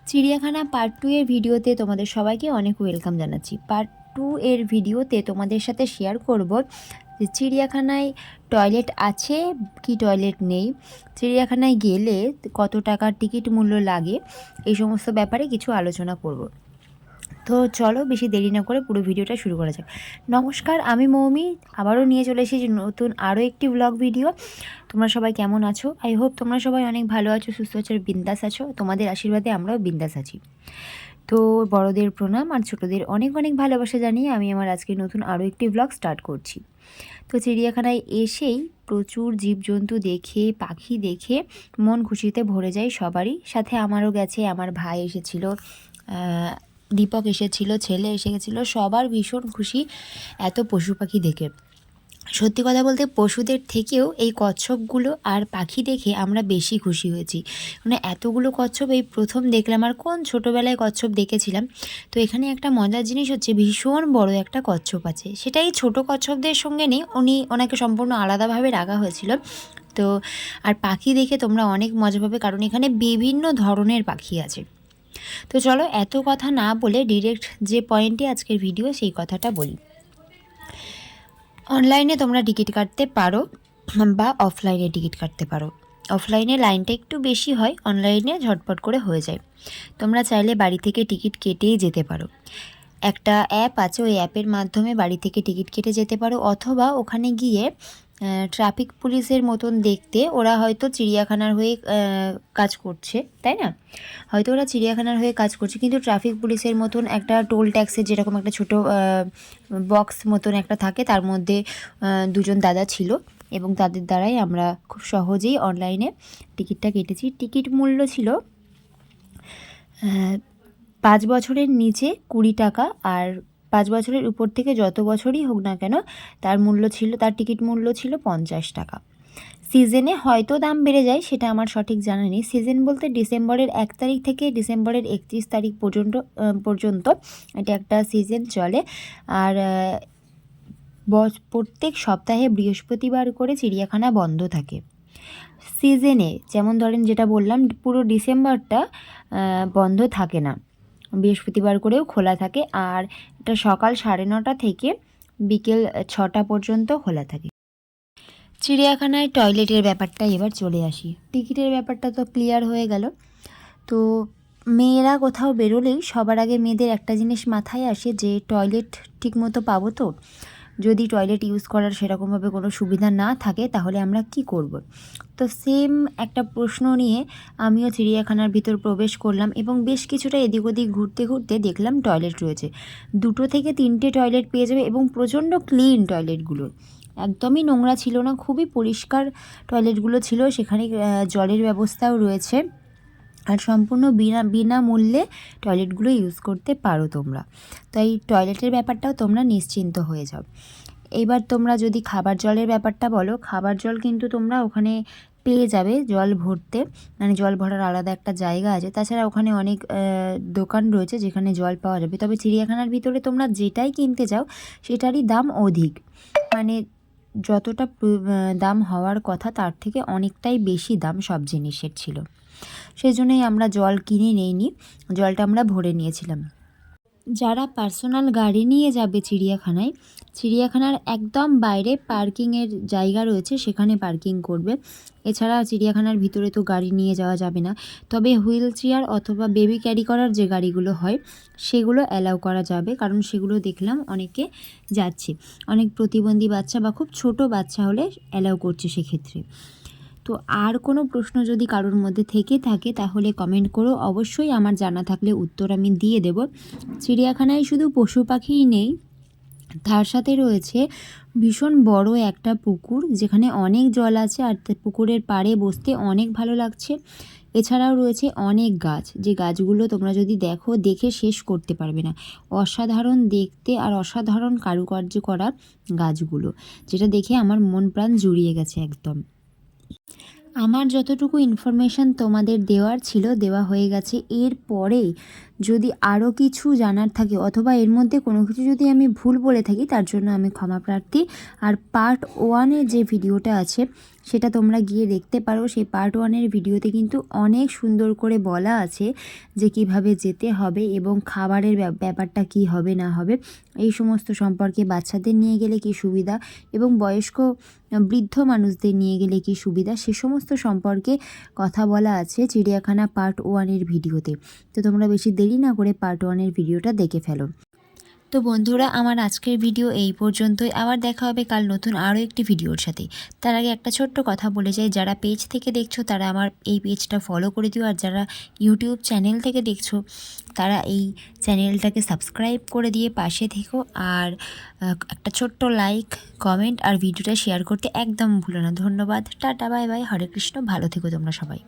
চিড়িয়াখানা পার্ট 2 এর ভিডিওতে তোমাদের সবাইকে অনেক ওয়েলকাম জানাচ্ছি। পার্ট 2 এর ভিডিওতে তোমাদের সাথে শেয়ার করব যে চিড়িয়াখানায় টয়লেট আছে কি টয়লেট নেই, চিড়িয়াখানায় গেলে কত টাকার টিকিট মূল্য লাগে, এই সমস্ত ব্যাপারে কিছু আলোচনা করব। তো চলো বেশি দেরি না করে পুরো ভিডিওটা শুরু করা যাক। নমস্কার, আমি মৌমি, আবারও নিয়ে চলে এসেছি নতুন আরও একটি ব্লগ ভিডিও। তোমরা সবাই কেমন আছো? আই হোপ তোমরা সবাই অনেক ভালো আছো, সুস্থ আছো, বিন্দাস আছো। তোমাদের আশীর্বাদে আমরাও বিন্দাস আছি। তো বড়দের প্রণাম আর ছোটদের অনেক অনেক ভালোবাসা জানিয়ে আমি আমার আজকে নতুন আরও একটি ব্লগ স্টার্ট করছি। তো চিড়িয়াখানায় এসেই প্রচুর জীবজন্তু দেখে, পাখি দেখে মন খুশিতে ভরে যায় সবারই। সাথে আমারও গেছে, আমার ভাই এসেছিল, দীপক এসেছিল, ছেলে এসে গেছিলো, সবার ভীষণ খুশি এত পশু পাখি দেখে। সত্যি কথা বলতে পশুদের থেকেও এই কচ্ছপগুলো আর পাখি দেখে আমরা বেশি খুশি হয়েছি। মানে এতগুলো কচ্ছপ এই প্রথম দেখলাম, আর কোন ছোটোবেলায় কচ্ছপ দেখেছিলাম। তো এখানে একটা মজার জিনিস হচ্ছে, ভীষণ বড় একটা কচ্ছপ আছে, সেটা এই ছোটো কচ্ছপদের সঙ্গে নেই, ওনাকে সম্পূর্ণ আলাদাভাবে রাখা হয়েছিল। তো আর পাখি দেখে তোমরা অনেক মজা পাবে, কারণ এখানে বিভিন্ন ধরনের পাখি আছে। তো চলো এত কথা না বলে ডিরেক্ট যে পয়েন্টে আজকের ভিডিও সেই কথাটা বলি। অনলাইনে তোমরা টিকিট কাটতে পারো বা অফলাইনে টিকিট কাটতে পারো। অফলাইনে লাইনটা একটু বেশি হয়, অনলাইনে ঝটপট করে হয়ে যায়। তোমরা চাইলে বাড়ি থেকে টিকিট কেটেই যেতে পারো। একটা অ্যাপ আছে, ওই অ্যাপের মাধ্যমে বাড়ি থেকে টিকিট কেটে যেতে পারো, অথবা ওখানে গিয়ে ট্রাফিক পুলিশের মতন দেখতে, ওরা হয়তো চিড়িয়াখানার হয়ে কাজ করছে, তাই না? হয়তো ওরা চিড়িয়াখানার হয়ে কাজ করছে, কিন্তু ট্রাফিক পুলিশের মতন একটা টোল ট্যাক্সের যেরকম একটা ছোটো বক্স মতন একটা থাকে, তার মধ্যে দুজন দাদা ছিল এবং তাদের দ্বারাই আমরা খুব সহজেই অনলাইনে টিকিটটা কেটেছি। টিকিট মূল্য ছিল 5 বছরের নিচে 20 টাকা, আর 5 বছরের উপর থেকে যত বছরই হোক না কেন তার টিকিট মূল্য ছিল 50 টাকা। সিজনে হয়তো দাম বেড়ে যায়, সেটা আমার সঠিক জানা নেই। সিজন বলতে ডিসেম্বরের 1 তারিখ থেকে ডিসেম্বরের 31 তারিখ পর্যন্ত এটা একটা সিজন চলে। আর প্রত্যেক সপ্তাহে বৃহস্পতিবার করে চিড়িয়াখানা বন্ধ থাকে। সিজনে যেমন ধরেন, যেটা বললাম, পুরো ডিসেম্বরটা বন্ধ থাকে না, বৃহস্পতিবার করেও খোলা থাকে। আর এটা সকাল 9:30 থেকে বিকেল 6টা পর্যন্ত খোলা থাকে। চিড়িয়াখানায় টয়লেটের ব্যাপারটা এবার চলে আসি। টিকিটের ব্যাপারটা তো ক্লিয়ার হয়ে গেল। তো মেয়েরা কোথাও বেরোলেই সবার আগে মেয়েদের একটা জিনিস মাথায় আসে যে টয়লেট ঠিকমতো পাবো তো? যদি টয়লেট ইউজ করার সেরকমভাবে কোনো সুবিধা না থাকে তাহলে আমরা কি করব? তো সেম একটা প্রশ্ন নিয়ে আমিও চিড়িয়াখানার ভিতর প্রবেশ করলাম এবং বেশ কিছুটা এদিক ওদিক ঘুরতে ঘুরতে দেখলাম টয়লেট রয়েছে। 2 থেকে 3টে টয়লেট পেয়ে যাবে এবং প্রচণ্ড ক্লিন টয়লেটগুলো, একদমই নোংরা ছিল না, খুবই পরিষ্কার টয়লেটগুলো ছিল। সেখানে জলের ব্যবস্থাও রয়েছে, আর সম্পূর্ণ বিনামূল্যে টয়লেটগুলো ইউজ করতে পারো তোমরা। তাই টয়লেটের ব্যাপারটাও তোমরা নিশ্চিন্ত হয়ে যাও। এইবার তোমরা যদি খাবার জলের ব্যাপারটা বলো, খাবার জল কিন্তু তোমরা ওখানে পেয়ে যাবে জল ভরতে, মানে জল ভরার আলাদা একটা জায়গা আছে। তাছাড়া ওখানে অনেক দোকান রয়েছে যেখানে জল পাওয়া যাবে। তবে চিড়িয়াখানার ভিতরে তোমরা যেটাই কিনতে যাও সেটারই দাম অধিক, মানে যতটা দাম হওয়ার কথা তার থেকে অনেকটাই বেশি দাম সব জিনিসের ছিল। সেই জন্যই আমরা জল কিনে নিইনি, জলটা আমরা ভরে নিয়েছিলাম। যারা পার্সোনাল গাড়ি নিয়ে যাবে চিড়িয়াখানার একদম বাইরে পার্কিংয়ের জায়গা রয়েছে, সেখানে পার্কিং করবে। এছাড়া চিড়িয়াখানার ভিতরে তো গাড়ি নিয়ে যাওয়া যাবে না। তবে হুইল চেয়ার অথবা বেবি ক্যারি করার যে গাড়িগুলো হয় সেগুলো অ্যালাউ করা যাবে, কারণ সেগুলো দেখলাম অনেকে যাচ্ছে, অনেক প্রতিবন্ধী বাচ্চা বা খুব ছোট বাচ্চা হলে অ্যালাউ করছে সেক্ষেত্রে। তো আর কোনো প্রশ্ন যদি কারোর মধ্যে থেকে থাকে তাহলে কমেন্ট করো, অবশ্যই আমার জানা থাকলে উত্তর আমি দিয়ে দেব। চিড়িয়াখানায় শুধু পশু পাখিই নেই, তার সাথে রয়েছে ভীষণ বড় একটা পুকুর যেখানে অনেক জল আছে, আর পুকুরের পাড়ে বসতে অনেক ভালো লাগছে। এছাড়াও রয়েছে অনেক গাছ, যে গাছগুলো তোমরা যদি দেখে শেষ করতে পারবে না। অসাধারণ দেখতে আর অসাধারণ কারুকার্য করা গাছগুলো, যেটা দেখে আমার মন প্রাণ জুড়িয়ে গেছে একদম। আমার যতটুকু ইনফরমেশান তোমাদের দেওয়ার ছিল দেওয়া হয়ে গেছে। এরপরে যদি আরও কিছু জানার থাকে অথবা এর মধ্যে কোনো কিছু যদি আমি ভুল বলে থাকি তার জন্য আমি ক্ষমা প্রার্থী। আর পার্ট 1-এ যে ভিডিওটা আছে সেটা তোমরা গিয়ে দেখতে পারো। সেই পার্ট 1-এর ভিডিওতে কিন্তু অনেক সুন্দর করে বলা আছে যে কিভাবে যেতে হবে এবং খাবারের ব্যাপারটা কি হবে না হবে, এই সমস্ত সম্পর্কে, বাচ্চাদের নিয়ে গেলে কি সুবিধা এবং বয়স্ক বৃদ্ধ মানুষদের নিয়ে গেলে কি সুবিধা, সে সমস্ত সম্পর্কে কথা বলা আছে চিড়িয়াখানা পার্ট 1-এর ভিডিওতে। তো তোমরা বেশি দেরি না করে পার্ট 1-এর ভিডিওটা দেখে ফেলো। তো বন্ধুরা, আমার আজকের ভিডিও এই পর্যন্তই। আবার দেখা হবে কাল নতুন আরও একটি ভিডিওর সাথে। তার আগে একটা ছোট্ট কথা বলে যাই, যারা পেজ থেকে দেখছো তারা আমার এই পেজটা ফলো করে দিও, আর যারা ইউটিউব চ্যানেল থেকে দেখছো তারা এই চ্যানেলটাকে সাবস্ক্রাইব করে দিয়ে পাশে থেকো। আর একটা ছোট্ট লাইক, কমেন্ট আর ভিডিওটা শেয়ার করতে একদম ভুলো না। ধন্যবাদ, টাটা, বাই বাই, হরে কৃষ্ণ, ভালো থেকো তোমরা সবাই।